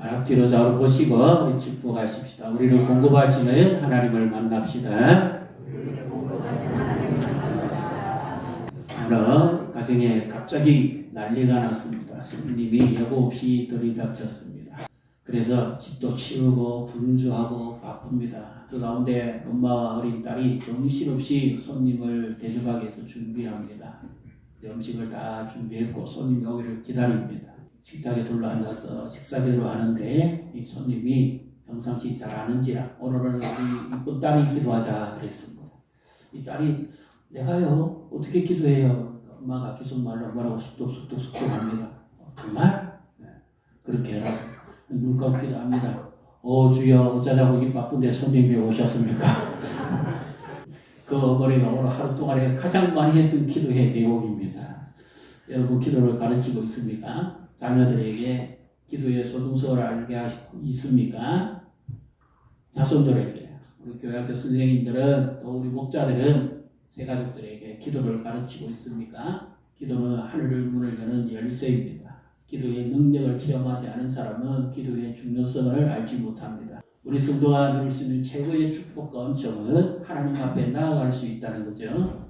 앞뒤로 좌우로 보시고 우리 축복하십시다. 우리를 공급하시는 하나님을 만납시다. 어느 가정에 갑자기 난리가 났습니다. 손님이 여부 없이 들이닥쳤습니다. 그래서 집도 치우고 분주하고 바쁩니다. 그 가운데 엄마와 어린 딸이 정신없이 손님을 대접하기 위해서 준비합니다. 음식을 다 준비했고 손님이 오기를 기다립니다. 식탁에 둘러앉아서 식사기로 하는데 이 손님이 평상시 잘 아는지라 오늘은 우리 이쁜 딸이 기도하자 그랬습니다. 이 딸이 내가요 어떻게 기도해요? 엄마가 계속말로 뭐라고 쑥덕쑥덕 합니다. 정말? 네. 그렇게 해라. 눈 감고 기도합니다. 주여 어쩌자고 이 바쁜데 손님이 오셨습니까? 그 어머니가 오늘 하루 동안에 가장 많이 했던 기도의 대목입니다. 여러분 기도를 가르치고 있습니까? 자녀들에게 기도의 소중성을 알게 하시고 있습니까? 자손들에게, 우리 교회학교 선생님들은 또 우리 목자들은 새 가족들에게 기도를 가르치고 있습니까? 기도는 하늘을 문을 여는 열쇠입니다. 기도의 능력을 체험하지 않은 사람은 기도의 중요성을 알지 못합니다. 우리 성도가 누릴 수 있는 최고의 축복과 은총은 하나님 앞에 나아갈 수 있다는 거죠.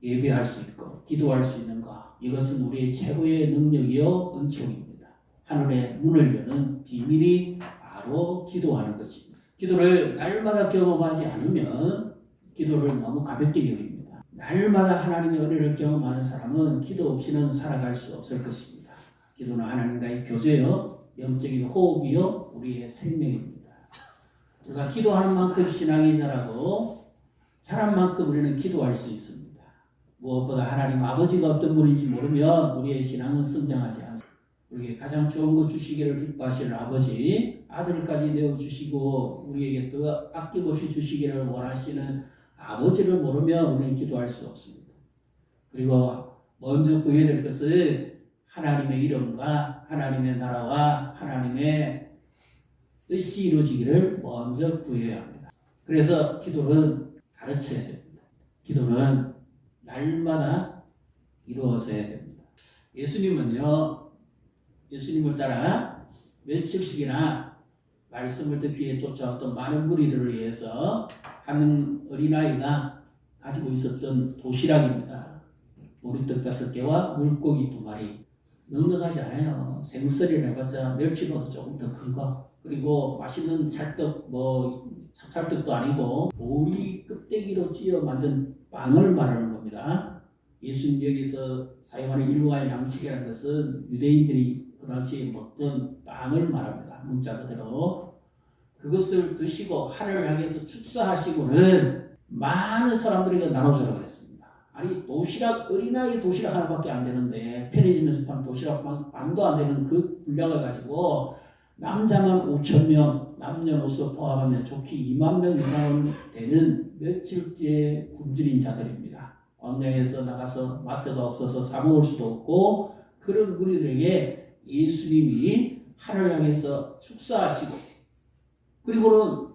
예배할 수 있고 기도할 수 있는 것, 이것은 우리의 최고의 능력이요 은총입니다. 하늘의 문을 여는 비밀이 바로 기도하는 것입니다. 기도를 날마다 경험하지 않으면 기도를 너무 가볍게 여깁니다. 날마다 하나님의 은혜를 경험하는 사람은 기도 없이는 살아갈 수 없을 것입니다. 기도는 하나님과의 교제요, 영적인 호흡이요, 우리의 생명입니다. 우리가 기도하는 만큼 신앙이 자라고 자란 만큼 우리는 기도할 수 있습니다. 무엇보다 하나님 아버지가 어떤 분인지 모르면 우리의 신앙은 성장하지 않습니다. 우리에게 가장 좋은 것 주시기를 기뻐하시는 아버지, 아들까지 내어주시고 우리에게 더 아낌없이 주시기를 원하시는 아버지를 모르면 우리는 기도할 수 없습니다. 그리고 먼저 구해야 될 것은 하나님의 이름과 하나님의 나라와 하나님의 뜻이 이루어지기를 먼저 구해야 합니다. 그래서 기도는 가르쳐야 됩니다. 기도는 날마다 이루어져야 됩니다. 예수님은요, 예수님을 따라 며칠씩이나 말씀을 듣기 위해 쫓아왔던 많은 무리들을 위해서 한 어린아이가 가지고 있었던 도시락입니다. 보리떡 5개와 물고기 2마리. 넉넉하지 않아요. 생설이라 해봤자 멸치보다 조금 더 큰 거. 그리고 맛있는 찰떡, 찹쌀떡도 아니고 보리 껍데기로 찧어 만든 빵을 말하는 겁니다. 예수님 여기서 사용하는 일용할 양식이라는 것은 유대인들이 그 당시에 먹던 빵을 말합니다. 문자 그대로. 그것을 드시고 하늘을 향해서 축사하시고는 많은 사람들에게 나눠주라고 했습니다. 아니 도시락, 어린아이 도시락 하나밖에 안 되는데 편의점에서 파는 도시락 빵도 안 되는 그 분량을 가지고 남자만 5,000명, 남녀노소 포함하면 좋게 2만 명 이상은 되는 며칠째 굶주린 자들입니다. 광야에서 나가서 마트가 없어서 사 먹을 수도 없고 그런 무리들에게 예수님이 하늘을 향해서 축사하시고 그리고는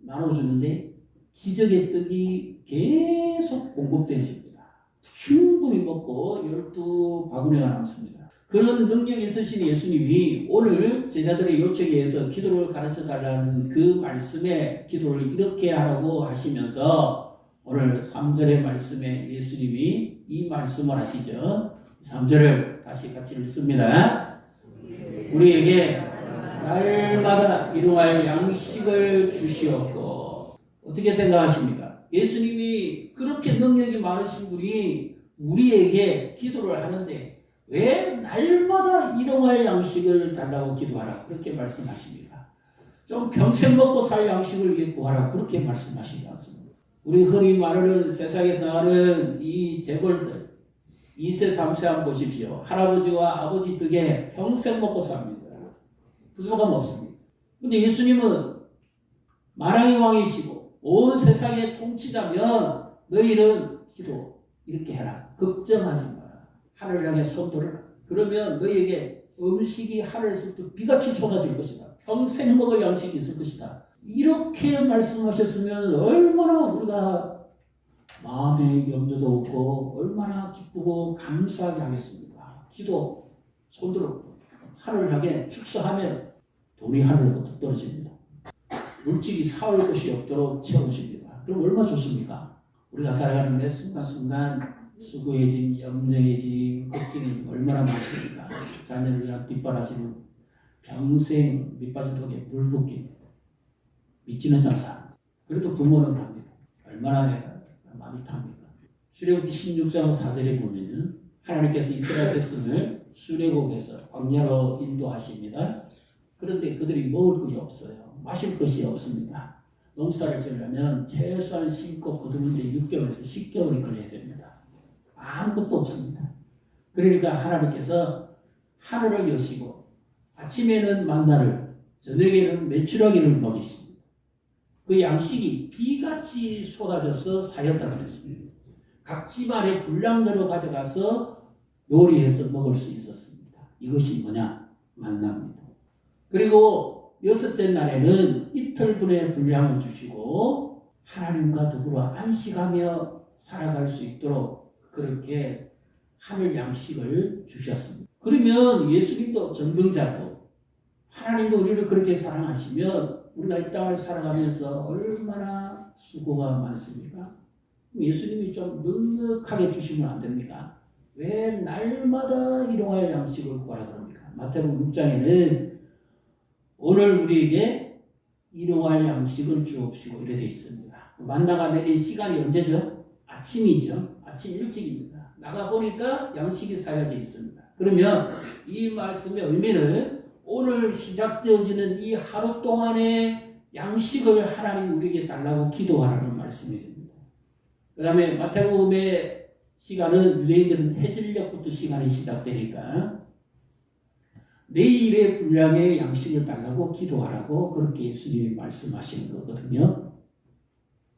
나눠주는데 기적의 떡이 계속 공급되십니다. 충분히 먹고 12바구니가 남습니다. 그런 능력이 있으신 예수님이 오늘 제자들의 요청에 의해서 기도를 가르쳐달라는 그 말씀에 기도를 이렇게 하라고 하시면서 오늘 3절의 말씀에 예수님이 이 말씀을 하시죠. 3절을 다시 같이 읽습니다. 우리에게 날마다 일용할 양식을 주시옵고. 어떻게 생각하십니까? 예수님이 그렇게 능력이 많으신 분이 우리에게 기도를 하는데 왜 날마다 일용할 양식을 달라고 기도하라 그렇게 말씀하십니까? 좀 평생 먹고 살 양식을 구하라 그렇게 말씀하시지 않습니다. 우리 흔히 말하는 세상에 나가는 이 재벌들 2세 3세 한번 보십시오. 할아버지와 아버지 덕에 평생 먹고 삽니다. 부족함 없습니다. 근데 예수님은 만왕의 왕이시고 온 세상의 통치자면 너희는 기도 이렇게 해라. 걱정하지 마라. 하늘을 향해 손 들어라. 그러면 너희에게 음식이 하늘에서부터 비같이 쏟아질 것이다. 평생 먹을 양식이 있을 것이다. 이렇게 말씀하셨으면 얼마나 우리가 마음에 염려도 없고 얼마나 기쁘고 감사하게 하겠습니까? 기도 손 들어 하늘을 향해 축사하면 돈이 하늘로부터 떨어집니다. 물질이 사올 것이 없도록 채워집니다. 그럼 얼마나 좋습니까? 우리가 살아가는 매 순간순간 수고해짐, 염려해짐, 걱정해짐 얼마나 많습니까? 자녀를 위한 뒷바라지는 평생 밑빠진 독에 물 붓기, 믿지는 장사. 그래도 부모는 합니다. 얼마나 마음이 탑니까? 출애굽기 16장 4절에 보면 하나님께서 이스라엘 백성을 출애굽에서 광야로 인도하십니다. 그런데 그들이 먹을 것이 없어요. 마실 것이 없습니다. 농사를 지으려면 최소한 심고 거두는데 6개월에서 10개월이 걸려야 됩니다. 아무것도 없습니다. 그러니까 하나님께서 하늘을 여시고 아침에는 만나를, 저녁에는 메추라기를 먹이십니다. 그 양식이 비같이 쏟아져서 쌓였다고 그랬습니다. 각 집안의 분량대로 가져가서 요리해서 먹을 수 있었습니다. 이것이 뭐냐? 만나입니다. 그리고 여섯째 날에는 이틀분의 분량을 주시고 하나님과 더불어 안식하며 살아갈 수 있도록 그렇게 하늘 양식을 주셨습니다. 그러면 예수님도 전능자고 하나님도 우리를 그렇게 사랑하시면 우리가 이 땅을 살아가면서 얼마나 수고가 많습니까? 예수님이 좀 넉넉하게 주시면 안 됩니까? 왜 날마다 일용할 양식을 구하라 그럽니까? 마태복음 6장에는 오늘 우리에게 일용할 양식을 주옵시고 이렇게 되어 있습니다. 만나가 내린 시간이 언제죠? 아침이죠. 아침 일찍입니다. 나가보니까 양식이 쌓여져 있습니다. 그러면 이 말씀의 의미는 오늘 시작되어지는 이 하루 동안의 양식을 하나님 우리에게 달라고 기도하라는 말씀이 됩니다. 그 다음에 마태복음의 시간은 유대인들은 해질녘부터 시간이 시작되니까 내일의 분량의 양식을 달라고 기도하라고 그렇게 예수님이 말씀하시는 거거든요.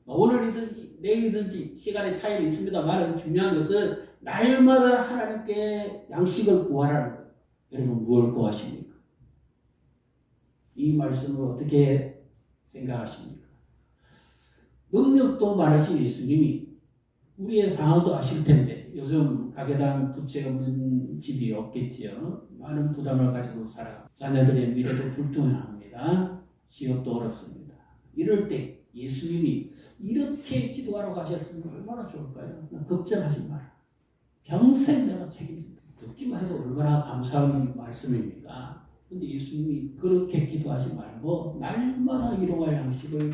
오늘이든지 내일이든지 시간의 차이는 있습니다만 중요한 것은 날마다 하나님께 양식을 구하라는 거예요. 여러분 무엇을 구하십니까? 이 말씀을 어떻게 생각하십니까? 능력도 많으신 예수님이 우리의 상황도 아실 텐데 요즘 가계당 부채 없는 집이 없겠지요. 많은 부담을 가지고 살아갑니다. 자녀들의 미래도 불투명합니다. 취업도 어렵습니다. 이럴 때 예수님이 이렇게 기도하러 가셨으면 얼마나 좋을까요? 걱정하지 마라. 평생 내가 책임진다. 듣기만 해도 얼마나 감사한 말씀입니까? 근데 예수님이 그렇게 기도하지 말고 날마다 일용할 양식을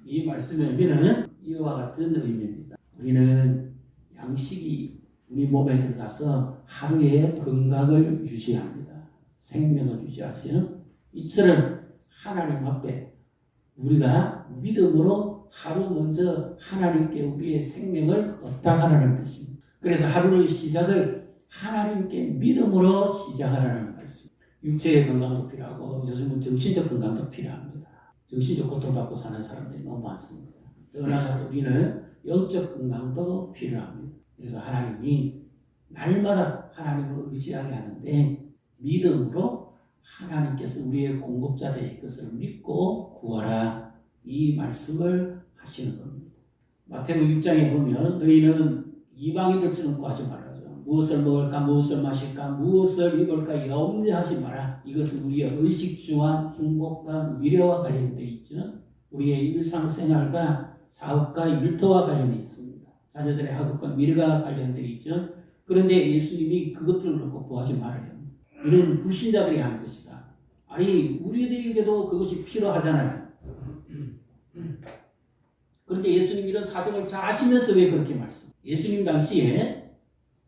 이 말씀의 의미는 이와 같은 의미입니다. 우리는 양식이 우리 몸에 들어가서 하루의 건강을 유지합니다. 생명을 유지하세요. 이처럼 하나님 앞에 우리가 믿음으로 하루 먼저 하나님께 우리의 생명을 얻다가라는 뜻입니다. 그래서 하루의 시작을 하나님께 믿음으로 시작하라는 말씀. 육체의 건강도 필요하고 요즘은 정신적 건강도 필요합니다. 정신적 고통받고 사는 사람들이 너무 많습니다. 더 나아가서 우리는 영적 건강도 필요합니다. 그래서 하나님이 날마다 하나님을 의지하게 하는데 믿음으로 하나님께서 우리의 공급자 되실 것을 믿고 구하라 이 말씀을 하시는 겁니다. 마태복음 6장에 보면 너희는 이방인들처럼 구하지 말아요. 무엇을 먹을까 무엇을 마실까 무엇을 입을까 염려하지 마라. 이것은 우리의 의식주와 행복과 미래와 관련되어 있죠. 우리의 일상생활과 사업과 일터와 관련이 있습니다. 자녀들의 학업과 미래가 관련되어 있죠. 그런데 예수님이 그것들을 놓고 구하지 말아요. 이런 불신자들이 하는 것이다. 아니 우리에게도 그것이 필요하잖아요. 그런데 예수님 이런 사정을 잘 아시면서 왜 그렇게 말씀? 예수님 당시에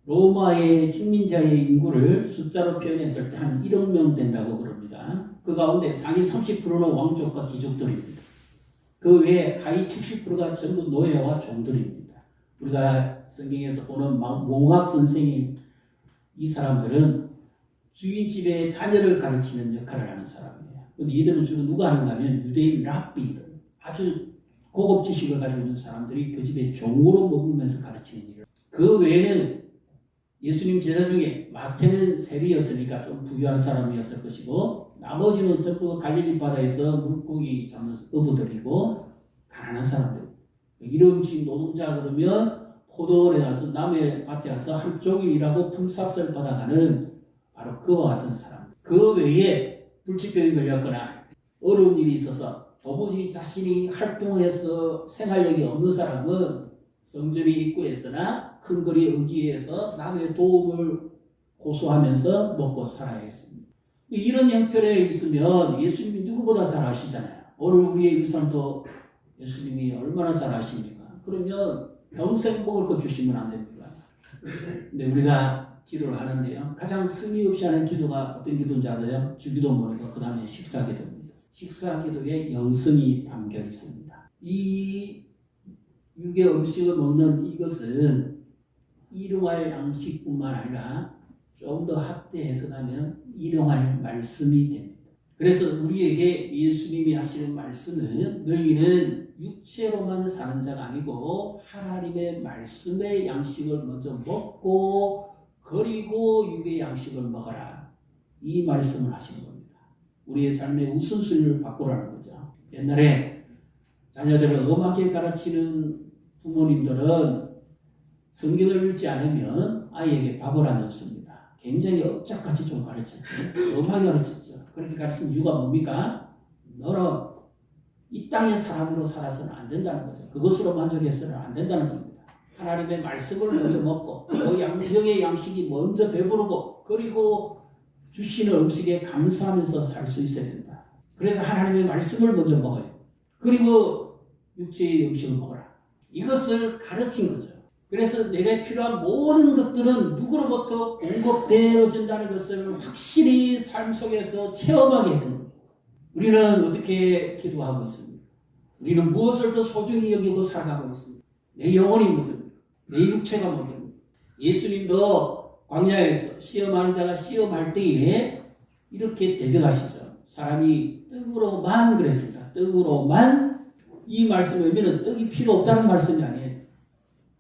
로마의 식민자의 인구를 숫자로 표현했을 때 한 1억 명 된다고 그럽니다. 그 가운데 상위 30%는 왕족과 귀족들입니다. 그 외에 하위 70%가 전부 노예와 종들입니다. 우리가 성경에서 보는 몽학 선생님 이 사람들은 주인집의 자녀를 가르치는 역할을 하는 사람이에요. 그런데 이들은 주로 누가 하는가 하면 유대인 랍비들 아주 고급 지식을 가지고 있는 사람들이 그 집에 종으로 머물면서 가르치는 일을. 그 외에는 예수님 제자 중에 마태는 세리였으니까 좀 부유한 사람이었을 것이고 나머지는 전부 갈릴리 바다에서 물고기 잡는 어부들이고 가난한 사람들. 일용직 노동자 그러면 포도원에 가서 남의 밭에 가서 한 종일 일하고 품삯을 받아가는 바로 그와 같은 사람. 그 외에 불치병이 걸렸거나 어려운 일이 있어서 도무지 자신이 활동해서 생활력이 없는 사람은 성전의 입구에서나 큰 거리 의기에서 남의 도움을 고수하면서 먹고 살아야 했습니다. 이런 형편에 있으면 예수님이 누구보다 잘 아시잖아요. 오늘 우리의 일상도 예수님이 얼마나 잘 아십니까? 그러면 평생 먹을 거 주시면 안 됩니다. 근데 우리가 기도를 하는데요. 가장 승리 없이 하는 기도가 어떤 기도인지 알아요? 주기도 모르고 그 다음에 식사기도입니다. 식사기도에 영성이 담겨 있습니다. 이 육의 음식을 먹는 이것은 일용할 양식뿐만 아니라 좀 더 확대 해석하면 일용할 말씀이 됩니다. 그래서 우리에게 예수님이 하시는 말씀은 너희는 육체로만 사는 자가 아니고 하나님의 말씀의 양식을 먼저 먹고 그리고 육의 양식을 먹어라. 이 말씀을 하시는 겁니다. 우리의 삶의 우선순위를 바꾸라는 거죠. 옛날에 자녀들을 엄하게 가르치는 부모님들은 성경을 읽지 않으면 아이에게 밥을 안 줬습니다. 굉장히 억짝같이 좀 가르쳤죠. 엄하게 가르쳤죠. 그렇게 가르친 이유가 뭡니까? 너는 이 땅의 사람으로 살아서는 안 된다는 거죠. 그것으로 만족해서는 안 된다는 겁니다. 하나님의 말씀을 먼저 먹고 그 영의 양식이 먼저 배부르고 그리고 주시는 음식에 감사하면서 살 수 있어야 된다. 그래서 하나님의 말씀을 먼저 먹어요. 그리고 육체의 음식을 먹어라. 이것을 가르친 거죠. 그래서 내게 필요한 모든 것들은 누구로부터 공급되어진다는 것을 확실히 삶 속에서 체험하게 했던 겁니다. 우리는 어떻게 기도하고 있습니까? 우리는 무엇을 더 소중히 여기고 살아가고 있습니까? 내 영혼이 뭐입니까? 내 육체가 뭐입니까? 예수님도 광야에서 시험하는 자가 시험할 때에 이렇게 대적하시죠. 사람이 떡으로만 그랬습니다. 떡으로만 이 말씀의 의미는 떡이 필요 없다는 말씀이 아니에요.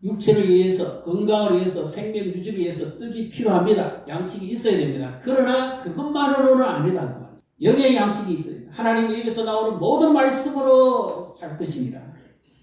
육체를 위해서 건강을 위해서 생명 유지를 위해서 떡이 필요합니다. 양식이 있어야 됩니다. 그러나 그것만으로는 아니다. 영의 양식이 있어야 됩니다. 하나님의 입에서 나오는 모든 말씀으로 살 것입니다.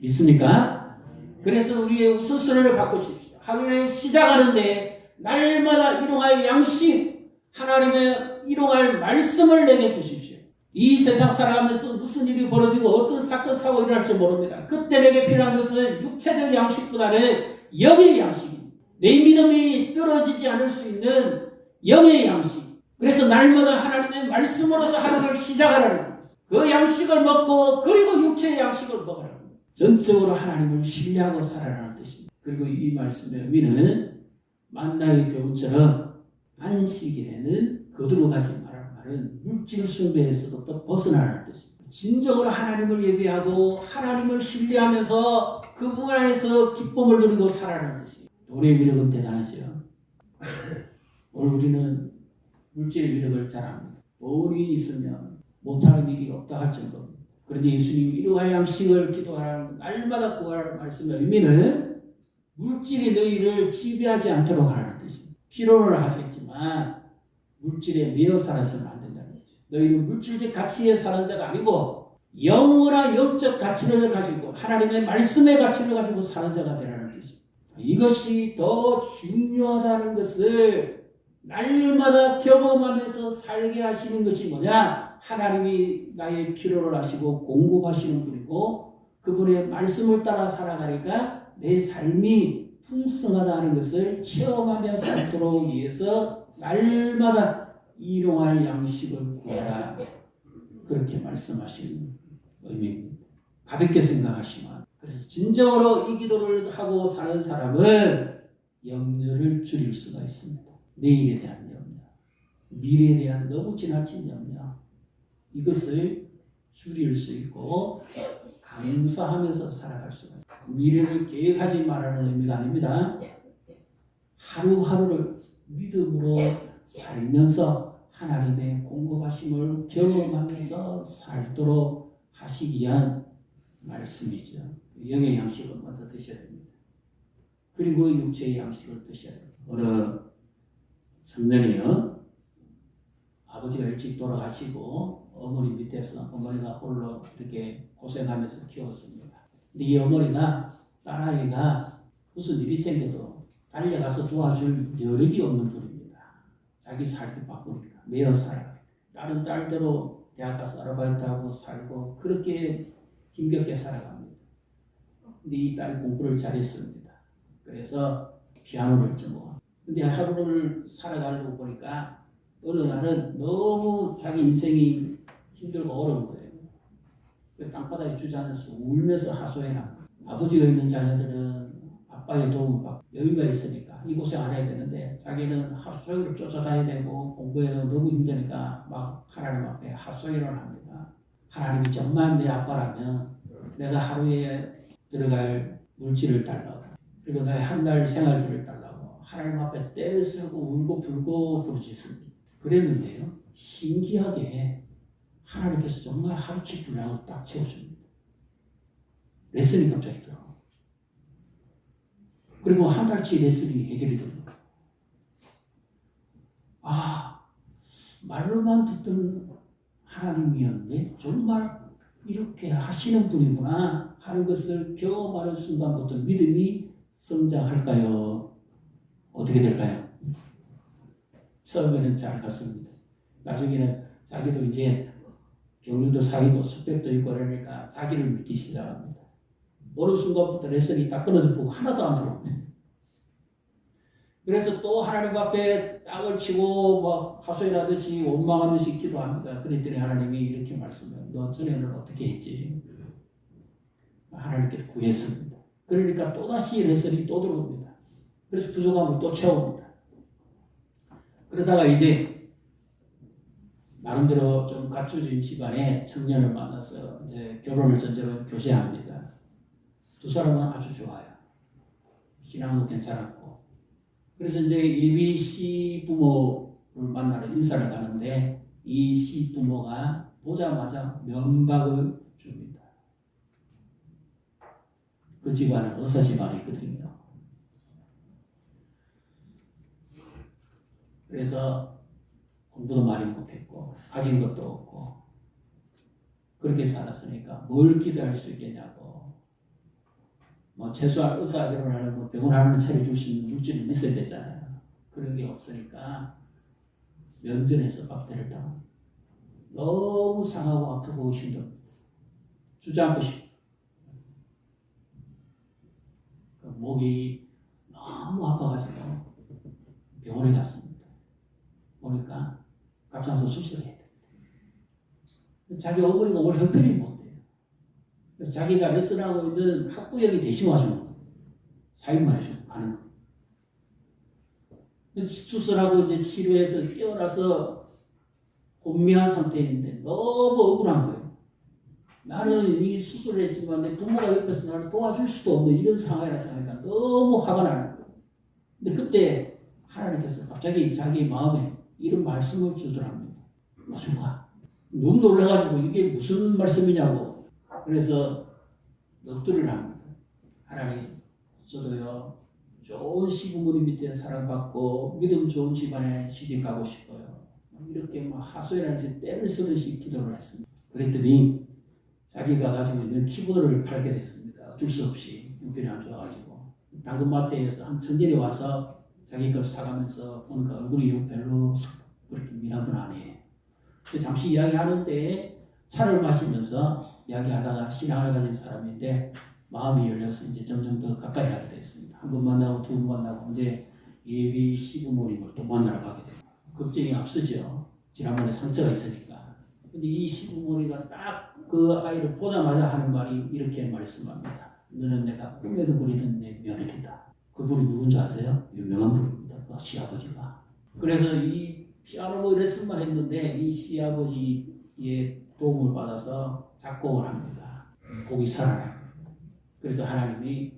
믿습니까? 그래서 우리의 우선순위를 바꾸십시오. 하루를 시작하는데 날마다 일용할 양식, 하나님의 일용할 말씀을 내게 주십시오. 이 세상 살아가면서 무슨 일이 벌어지고 어떤 사건 사고 일어날지 모릅니다. 그때 내게 필요한 것은 육체적 양식보다는 영의 양식입니다. 내 믿음이 떨어지지 않을 수 있는 영의 양식. 그래서 날마다 하나님의 말씀으로서 하루를 시작하라는 거예요. 그 양식을 먹고 그리고 육체의 양식을 먹으라는 거예요. 전적으로 하나님을 신뢰하고 살아라는 뜻입니다. 그리고 이 말씀의 의미는 만나의 교훈처럼 안식일에는 거두어가지 말아라. 물질 숭배에서부터 벗어나는 뜻입니다. 진정으로 하나님을 예배하고 하나님을 신뢰하면서 그분 안에서 기쁨을 누리고 살아가는 뜻입니다. 돈의 위력은 대단하죠. 오늘 우리는 물질의 위력을 잘 압니다. 돈이 있으면 못하는 일이 없다 할 정도입니다. 그런데 예수님이 일용할 양식을 기도하라는 날마다 구하라는 말씀의 의미는 물질이 너희를 지배하지 않도록 하라는 뜻입니다. 필요를 하겠지만 물질에 매여 살아서는 안 된다는 거죠. 너희는 물질적 가치에 사는 자가 아니고 영원한 영적 가치를 가지고 하나님의 말씀의 가치를 가지고 사는 자가 되라는 뜻입니다. 이것이 더 중요하다는 것을 날마다 경험하면서 살게 하시는 것이 뭐냐? 하나님이 나의 필요를 아시고 공급하시는 분이고 그분의 말씀을 따라 살아가니까 내 삶이 풍성하다는 것을 체험하며 살도록 위해서 날마다 일용할 양식을 구하라. 그렇게 말씀하시는 의미입니다. 가볍게 생각하시면. 그래서 진정으로 이 기도를 하고 사는 사람은 염려를 줄일 수가 있습니다. 내일에 대한 염려, 미래에 대한 너무 지나친 염려, 이것을 줄일 수 있고 감사하면서 살아갈 수가 있습니다. 미래를 계획하지 말라는 의미가 아닙니다. 하루하루를 믿음으로 살면서 하나님의 공급하심을 경험하면서 살도록 하시기 위한 말씀이죠. 영의 양식을 먼저 드셔야 됩니다. 그리고 육체의 양식을 드셔야 됩니다. 어느 청년이요, 아버지가 일찍 돌아가시고 어머니 밑에서 어머니가 홀로 이렇게 고생하면서 키웠습니다. 근데 이 어머니가 딸아이가 무슨 일이 생겨도 달려가서 도와줄 여력이 없는 분입니다. 자기 살기 바쁘니까 매어 살아가요. 다른 딸대로 대학 가서 아르바이트하고 살고 그렇게 힘겹게 살아갑니다. 근데 이 딸이 공부를 잘했습니다. 그래서 피아노를 전공합니다. 근데 하루를 살아가려고 보니까 어느 날은 너무 자기 인생이 힘들고 어려운 거예요. 땅바닥에 주저앉아서 울면서 하소연합니다. 아버지가 있는 자녀들은 아빠의 도움을 받고 여유가 있으니까 이 고생 안 해야 되는데 자기는 하루 종일 쫓아다녀야 되고 공부해도 너무 힘드니까 막 하나님 앞에 하소연을 합니다. 하나님이 정말 내 아빠라면 내가 하루에 들어갈 물질을 달라고 그리고 나의 한 달 생활비를 달라고 하나님 앞에 떼를 쓰고 울고 불고 부르짖습니다. 그랬는데요. 신기하게 하나님께서 정말 하루치 분량을 딱 채워줍니다. 레슨이 갑자기 들어. 그리고 한 달치 레슨이 해결이 됩니다. 아, 말로만 듣던 하나님이었는데 정말 이렇게 하시는 분이구나 하는 것을 경험하는 순간부터 믿음이 성장할까요? 어떻게 될까요? 처음에는 잘 갔습니다. 나중에는 자기도 이제 경륜도 사귀고 스펙도 있고 그러니까 자기를 믿기 시작합니다. 어느 순간부터 레슨이 딱 끊어져 보고 하나도 안 들어옵니다. 그래서 또 하나님 앞에 땅을 치고 막 하소연하듯이 원망하듯이 기도합니다. 그랬더니 하나님이 이렇게 말씀해요. 너 전에는 어떻게 했지? 하나님께 구했습니다. 그러니까 또다시 레슨이 또 들어옵니다. 그래서 부족함을 또 채웁니다. 그러다가 이제 나름대로 좀 갖춰진 집안에 청년을 만나서 이제 결혼을 전제로 교제합니다. 두 사람은 아주 좋아요. 신앙도 괜찮았고. 그래서 이제 예비 시부모를 만나러 인사를 가는데 이 시부모가 보자마자 면박을 줍니다. 그 집안은 의사 집안이거든요. 그래서 공부도 많이 못했고 가진 것도 없고 그렇게 살았으니까 뭘 기대할 수 있겠냐고. 뭐 최소한 의사 결혼하는 뭐 병원 하나 차려줄 수 있는 물질은 있어야 되잖아요. 그런 게 없으니까 면전에서 밥대를 당합니다. 너무 상하고 아프고 힘듭니다. 주저앉고 싶고 목이 너무 아파가지고 병원에 갔습니다. 보니까 갑상선 수술을 해야 돼. 자기 어머니가 올 형편이 못 돼요. 자기가 레슨하고 있는 학부형이 대신 와주는 거예요. 사인만 해주고 가는 거예요. 수술하고 이제 치료해서 깨어나서 혼미한 상태인데 너무 억울한 거예요. 나는 이 수술을 했지만 내 부모가 옆에서 나를 도와줄 수도 없는 이런 상황이라 생각하니까 너무 화가 나는 거예요. 근데 그때 하나님께서 갑자기 자기 마음에 이런 말씀을 주더랍니다. 무슨 말? 너무 놀라가지고 이게 무슨 말씀이냐고. 그래서 넋두리를 합니다. 하나님, 저도요 좋은 시부모님 밑에 사랑받고 믿음 좋은 집안에 시집 가고 싶어요. 이렇게 막 하소연하듯이 때를 쓰듯이 기도를 했습니다. 그랬더니 자기가 가지고 있는 키보드를 팔게 됐습니다. 어쩔 수 없이 형편이 안 좋아가지고 당근마트에서 한 청년이 와서 자기 걸 사가면서 보니까 얼굴이 별로 그렇게 미남은 아니에요. 잠시 이야기하는데 차를 마시면서 이야기하다가 신앙을 가진 사람인데 마음이 열려서 이제 점점 더 가까이 하게 됐습니다. 한 번 만나고 두 번 만나고 이제 예비 시부모님을 또 만나러 가게 됩니다. 걱정이 앞서죠. 지난번에 상처가 있으니까. 근데 이 시부모니가 딱 그 아이를 보자마자 하는 말이 이렇게 말씀합니다. 너는 내가 꿈에도 그리던 내 며느리다. 그분이 누군지 아세요? 유명한 분입니다. 그 시아버지가. 그래서 이 피아노 레슨만 했는데 이 시아버지의 도움을 받아서 작곡을 합니다. 곡이 살아나요. 그래서 하나님이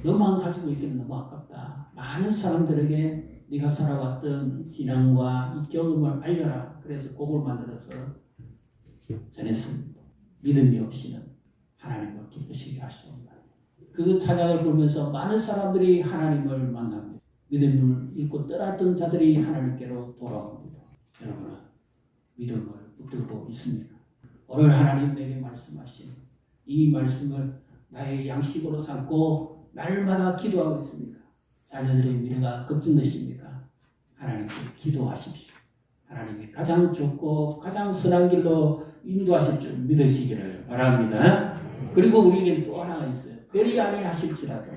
너만 가지고 있기는 너무 아깝다. 많은 사람들에게 네가 살아왔던 신앙과 이 경험을 알려라. 그래서 곡을 만들어서 전했습니다. 믿음이 없이는 하나님을 기쁘시게 할 수 없다. 그 찬양을 부르면서 많은 사람들이 하나님을 만납니다. 믿음을 잃고 떠났던 자들이 하나님께로 돌아옵니다. 여러분은 믿음을 붙들고 있습니까? 오늘 하나님 내게 말씀하신 이 말씀을 나의 양식으로 삼고 날마다 기도하고 있습니까? 자녀들의 미래가 걱정되십니까? 하나님께 기도하십시오. 하나님이 가장 좋고 가장 선한 길로 인도하실 줄 믿으시기를 바랍니다. 그리고 우리에게 또 하나가 있어요. 그리 아니하실지라도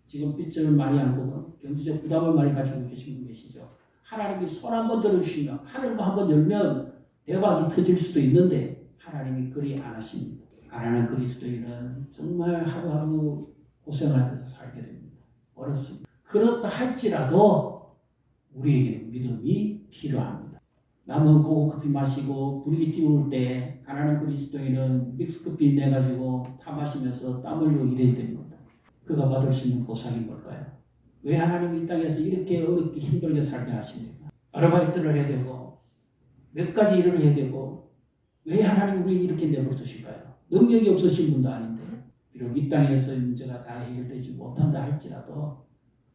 지금 빚을 많이 안고 경제적 부담을 많이 가지고 계신 분 계시죠. 하나님이 손 한번 들어주시면 하늘을 한번 열면 대박이 터질 수도 있는데 하나님이 그리 안 하십니다. 가난한 그리스도인은 정말 하루하루 고생하면서 살게 됩니다. 어렵습니다. 그렇다 할지라도 우리에게 믿음이 필요합니다. 남은 고급 커피 마시고 분위기 띄울 때 가난한 그리스도인은 믹스커피 내가지고 타 마시면서 땀 흘리고 이래야 됩니다. 그가 받을 수 있는 보상이 뭘까요? 왜 하나님이 이 땅에서 이렇게 어렵게 힘들게 살게 하십니까? 아르바이트를 해야 되고 몇 가지 일을 해야 되고 왜 하나님 우리를 이렇게 내버려 두실까요? 능력이 없으신 분도 아닌데 비록 이 땅에서 문제가 다 해결되지 못한다 할지라도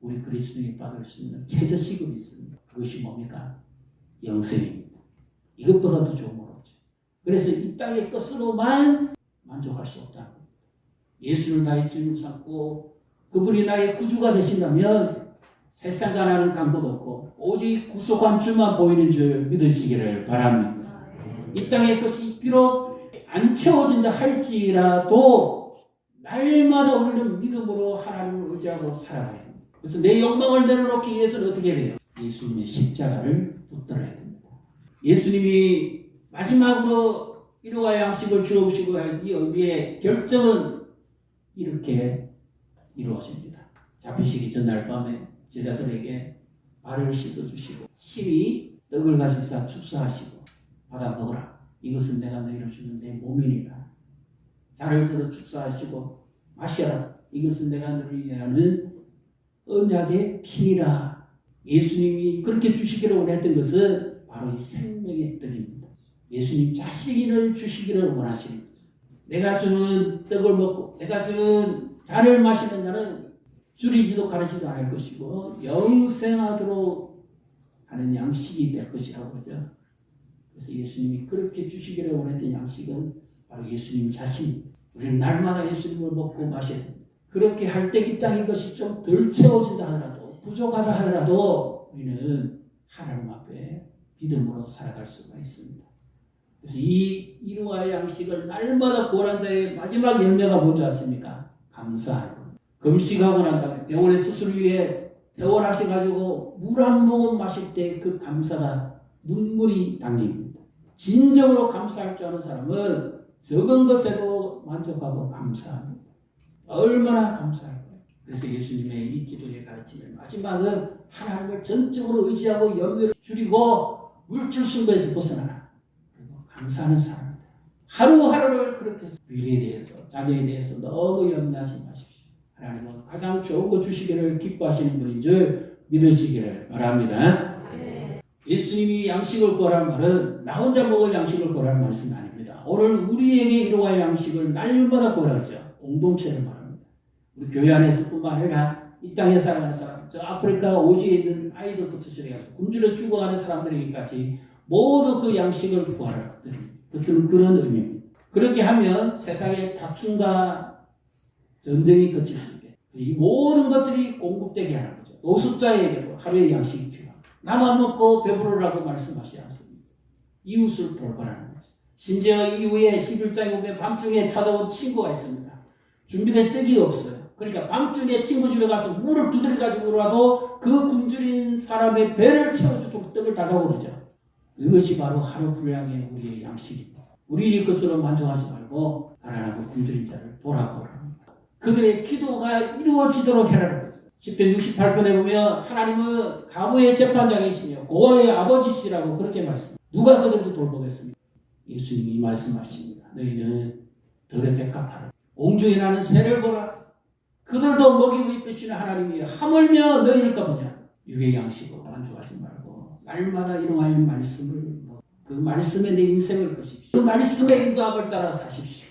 우리 그리스도인이 받을 수 있는 최저시급이 있습니다. 그것이 뭡니까? 영생입니다. 이것보다도 좋은 건 없죠. 그래서 이 땅의 것으로만 만족할 수 없다는 겁니다. 예수를 나의 주인으로 삼고 그분이 나의 구주가 되신다면 세상과 나는 간것 없고 오직 구속한 주만 보이는 줄 믿으시기를 바랍니다. 이 땅의 것이 비록 안 채워진다 할지라도 날마다 우리는 믿음으로 하나님을 의지하고 살아가야 됩니다. 그래서 내 욕망을 내려놓기 위해서는 어떻게 돼요? 예수님의 십자가를 붙들어야 됩니다. 예수님이 마지막으로 일용할 양식을 주옵시고 할 이 의미의 결정은 이렇게 이루어집니다. 잡히시기 전날 밤에 제자들에게 발을 씻어주시고 심히 떡을 가지사 축사하시고 받아 먹으라. 이것은 내가 너희를 주는 내 몸이니라. 잔을 들어 축사하시고 마셔라. 이것은 내가 너희를 위하는 언약의 피니라. 예수님이 그렇게 주시기를 원했던 것은 바로 이 생명의 떡입니다. 예수님 자신을 주시기를 원하시는 거죠. 내가 주는 떡을 먹고 내가 주는 잔을 마시는 자는 줄이지도 가르치지도 않을 것이고 영생하도록 하는 양식이 될 것이라고 그러죠. 그래서 예수님이 그렇게 주시기를 원했던 양식은 바로 예수님 자신. 우리는 날마다 예수님을 먹고 마셔야 됩니다. 그렇게 할 때 이 땅의 것이 좀 덜 채워진다 하더라도 부족하다 하더라도 우리는 하나님 앞에 믿음으로 살아갈 수가 있습니다. 그래서 이 일용할 양식을 날마다 구원한 자의 마지막 열매가 뭔지 아십니까? 감사하는 것. 금식하고 난 다음에 병원에 수술 위에 퇴원하셔가지고 물 한 모금 마실 때 그 감사가 눈물이 당깁니다. 진정으로 감사할 줄 아는 사람은 적은 것에도 만족하고 감사합니다. 얼마나 감사할까요? 그래서 예수님의 이 기도의 가르침을 마지막은 하나님을 전적으로 의지하고 염려를 줄이고 물질 숭배에서 벗어나라. 그리고 감사하는 사람입니다. 하루하루를 그렇게 미래에 대해서 자녀에 대해서 너무 염려하지 마십시오. 하나님은 가장 좋은 것 주시기를 기뻐하시는 분인 줄 믿으시기를 바랍니다. 예수님이 양식을 구하라는 말은 나 혼자 먹을 양식을 구하라는 말씀이 아닙니다. 오늘 우리에게 일용할 양식을 날마다 구하라 하죠. 공동체를 말합니다. 우리 교회 안에서뿐만 아니라 이 땅에 살아가는 사람, 저 아프리카 오지에 있는 아이들부터 시작해서 굶주려 죽어가는 사람들에게까지 모두 그 양식을 구하라. 그것들은 그런 의미입니다. 그렇게 하면 세상의 다툼과 전쟁이 거칠 수 있게 이 모든 것들이 공급되게 하는 거죠. 노숙자에게도 하루의 양식이 필요합니다. 나만 먹고 배부르라고 말씀하시지 않습니다. 이웃을 돌보라는 거죠. 심지어 이후에 11장에 보면 밤중에 찾아온 친구가 있습니다. 준비된 떡이 없어요. 그러니까 밤중에 친구 집에 가서 물을 두드려 가지고라도 그 굶주린 사람의 배를 채워주도록 떡을 달라고 그러죠. 이것이 바로 하루 분량의 우리의 양식입니다. 우리 것으로 만족하지 말고 가난하고 굶주린 자를 돌아보라 합니다. 그들의 기도가 이루어지도록 해라는 거죠. 10편 68편에 보면 하나님은 가부의 재판장이시며 고아의 아버지시라고 그렇게 말씀합니다. 누가 그들도 돌보겠습니까? 예수님이 말씀하십니다. 너희는 덜에 백합하라. 옹주에 나는 새를 보라. 그들도 먹이고 입히시는 하나님이 하물며 너희일까 보냐. 육의 양식으로 만족하지 말고 날마다 일용할 말씀을 그 말씀에 내 인생을 거십시오. 그 말씀의 인도함을 따라 사십시오.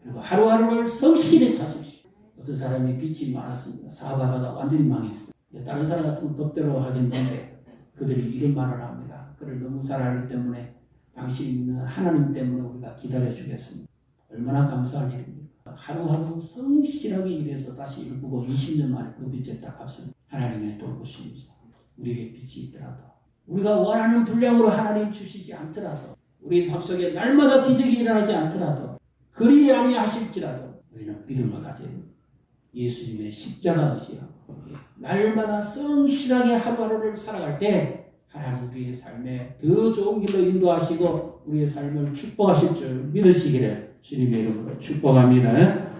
그리고 하루하루를 성실히 사십시오. 어떤 사람이 빚이 많았습니다. 사업하다가 완전히 망했어요. 다른 사람 같으면 법대로 하겠는데 그들이 이런 말을 합니다. 그를 너무 잘 알기 때문에 당신이 있는 하나님 때문에 우리가 기다려주겠습니다. 얼마나 감사할 일입니까? 하루하루 성실하게 일해서 다시 일구고 20년 만에 그 빚에 딱 갚습니다. 하나님의 돌보심이죠. 우리에게 빚이 있더라도 우리가 원하는 분량으로 하나님 주시지 않더라도 우리 삶 속에 날마다 기적이 일어나지 않더라도 그리 아니하실지라도 우리는 믿음을 가지고 예수님의 십자가 의지하고 날마다 성실하게 하루하루를 살아갈 때 하나님 우리의 삶에 더 좋은 길로 인도하시고 우리의 삶을 축복하실 줄 믿으시기를 주님의 이름으로 축복합니다.